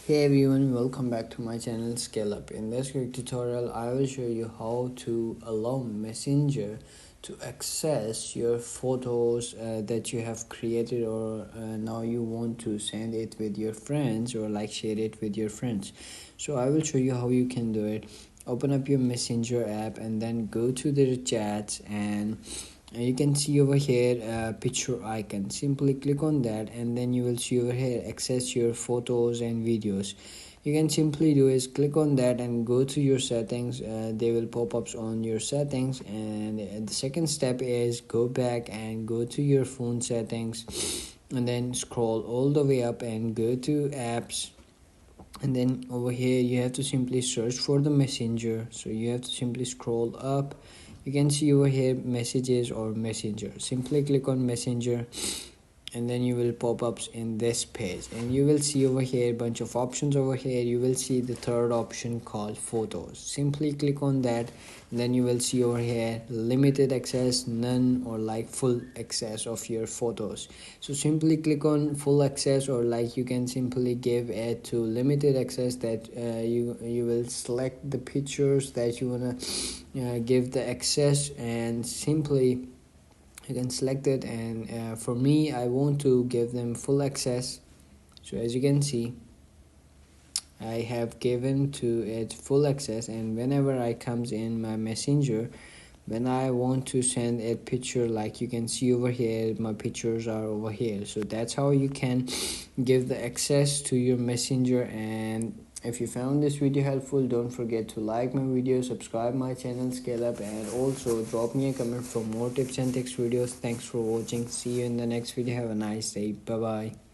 Hey everyone, welcome back to my channel Scale Up. In this quick tutorial, I will show you how to allow Messenger to access your photos that you have created, or now you want to send it with your friends or like share it with your friends. So I will show you how you can do it. Open up your Messenger app and then go to the chats, and you can see over here a picture icon. Simply click on that and then you will see over here access your photos and videos. You can simply do is click on that and go to your settings. They will pop ups on your settings, and the second step is go back and go to your phone settings, and then scroll all the way up and go to apps. And then over here you have to simply search for the Messenger, so you have to simply scroll up. You can see over here messages or Messenger. Simply click on Messenger and then you will pop ups in this page, and you will see over here bunch of options. Over here you will see the third option called photos. Simply click on that, and then you will see over here limited access, none, or like full access of your photos. So simply click on full access, or like you can simply give it to limited access, that you will select the pictures that you want to give the access, and simply you can select it. And for me, I want to give them full access, so as you can see I have given to it full access. And whenever I comes in my Messenger, when I want to send a picture, like you can see over here my pictures are over here. So that's how you can give the access to your Messenger. And if you found this video helpful, don't forget to like my video, subscribe my channel Scale Up, and also drop me a comment for more tips and tricks videos. Thanks for watching. See you in the next video. Have a nice day. Bye bye.